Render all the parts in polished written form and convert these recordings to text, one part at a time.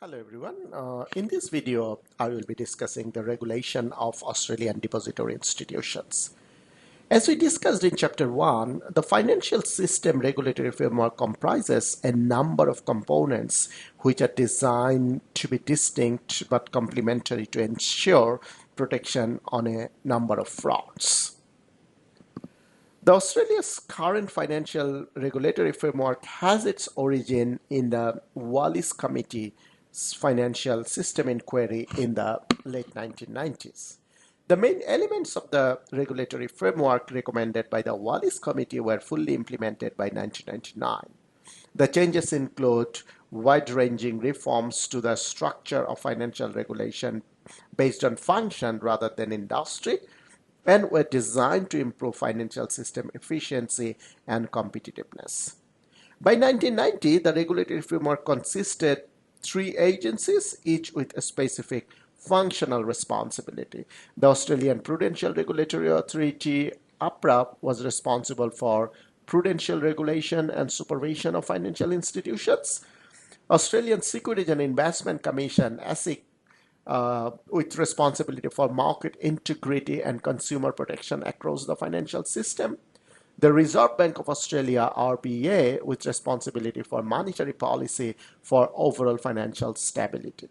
Hello everyone. In this video, I will be discussing the regulation of Australian depository institutions. As we discussed in Chapter 1, the financial system regulatory framework comprises a number of components which are designed to be distinct but complementary to ensure protection on a number of fronts. The Australia's current financial regulatory framework has its origin in the Wallis Committee's financial system inquiry in the late 1990s. The main elements of the regulatory framework recommended by the Wallis Committee were fully implemented by 1999. The changes include wide-ranging reforms to the structure of financial regulation based on function rather than industry, and were designed to improve financial system efficiency and competitiveness. By 1990, the regulatory framework consisted three agencies, each with a specific functional responsibility. The Australian Prudential Regulatory Authority, APRA, was responsible for prudential regulation and supervision of financial institutions. Australian Securities and Investments Commission, ASIC, with responsibility for market integrity and consumer protection across the financial system. The Reserve Bank of Australia, RBA, with responsibility for monetary policy for overall financial stability.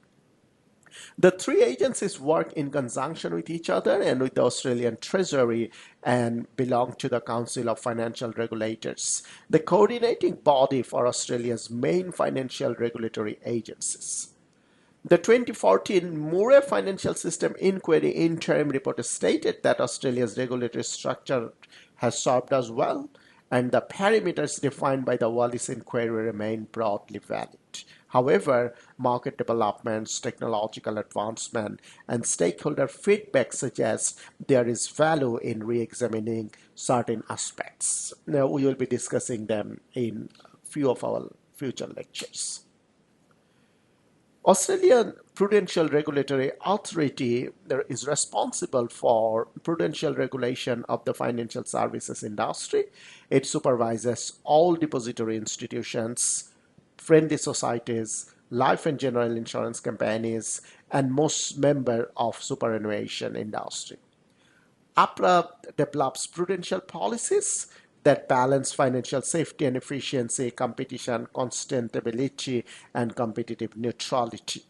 The three agencies work in conjunction with each other and with the Australian Treasury and belong to the Council of Financial Regulators, the coordinating body for Australia's main financial regulatory agencies. The 2014 Murray Financial System Inquiry interim report stated that Australia's regulatory structure has served us well, and the parameters defined by the Wallis Inquiry remain broadly valid. However, market developments, technological advancement, and stakeholder feedback suggest there is value in re-examining certain aspects. Now, we will be discussing them in a few of our future lectures. Australian Prudential Regulatory Authority is responsible for prudential regulation of the financial services industry. It supervises all depository institutions, friendly societies, life and general insurance companies, and most members of superannuation industry. APRA develops prudential policies that balance financial safety and efficiency, competition, constantability, and competitive neutrality.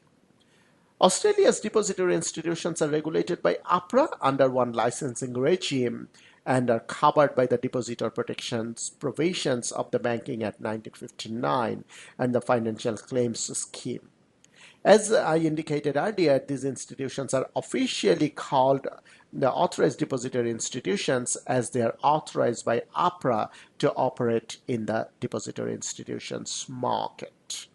Australia's depository institutions are regulated by APRA under one licensing regime and are covered by the depositor protections provisions of the Banking Act 1959 and the Financial Claims Scheme. As I indicated earlier, these institutions are officially called the authorized depository institutions as they are authorized by APRA to operate in the depository institutions market.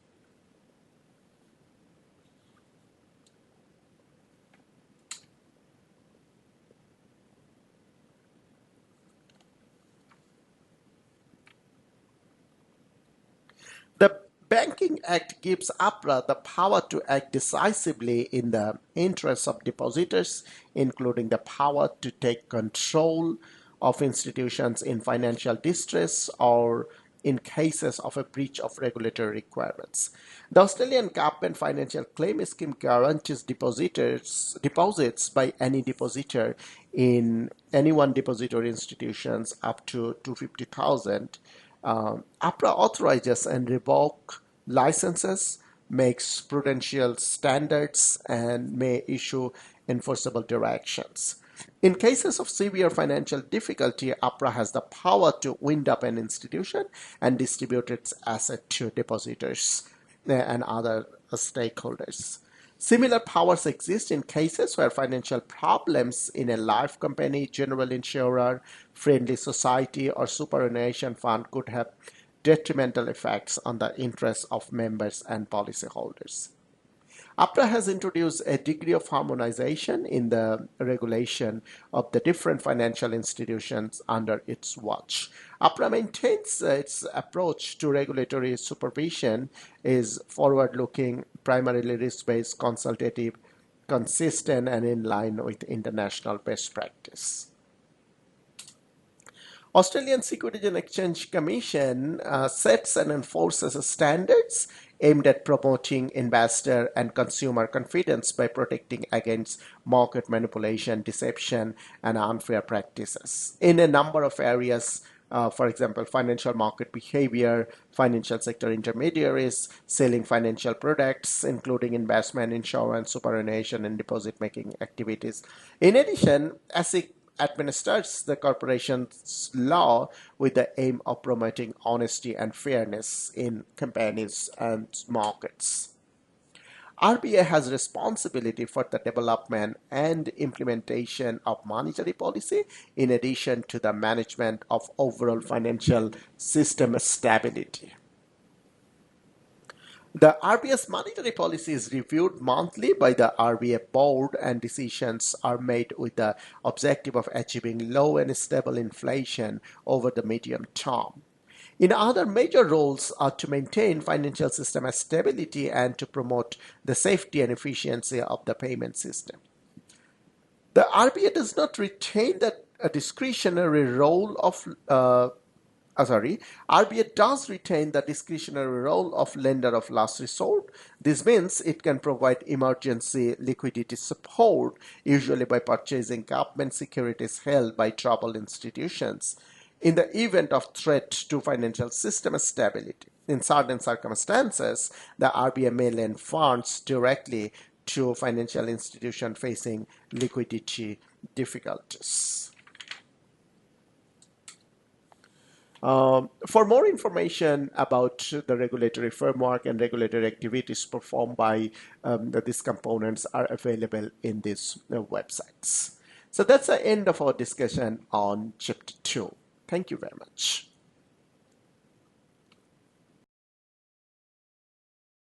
The Banking Act gives APRA the power to act decisively in the interests of depositors, including the power to take control of institutions in financial distress or in cases of a breach of regulatory requirements. The Australian Government Financial Claim Scheme guarantees deposits by any depositor in any one depository institutions up to $250,000. APRA authorizes and revokes licenses, makes prudential standards, and may issue enforceable directions. In cases of severe financial difficulty, APRA has the power to wind up an institution and distribute its assets to depositors and other stakeholders. Similar powers exist in cases where financial problems in a life company, general insurer, friendly society, or superannuation fund could have detrimental effects on the interests of members and policyholders. APRA has introduced a degree of harmonization in the regulation of the different financial institutions under its watch. APRA maintains its approach to regulatory supervision is forward-looking, primarily risk-based, consultative, consistent, and in line with international best practice. Australian Securities and Exchange Commission sets and enforces standards aimed at promoting investor and consumer confidence by protecting against market manipulation, deception, and unfair practices in a number of areas. For example, financial market behavior, financial sector intermediaries, selling financial products, including investment, insurance, superannuation, and deposit-making activities. In addition, ASIC administers the corporation's law with the aim of promoting honesty and fairness in companies and markets. RBI has responsibility for the development and implementation of monetary policy in addition to the management of overall financial system stability. The RBI's monetary policy is reviewed monthly by the RBI board, and decisions are made with the objective of achieving low and stable inflation over the medium term. In other major roles are to maintain financial system stability and to promote the safety and efficiency of the payment system. The RBI does not retain the discretionary role of RBI does retain the discretionary role of lender of last resort. This means it can provide emergency liquidity support, usually by purchasing government securities held by troubled institutions, in the event of threat to financial system stability. In certain circumstances, the RBI may lend funds directly to financial institutions facing liquidity difficulties. For more information about the regulatory framework and regulatory activities performed by these components are available in these websites. So that's the end of our discussion on Chapter 2. Thank you very much.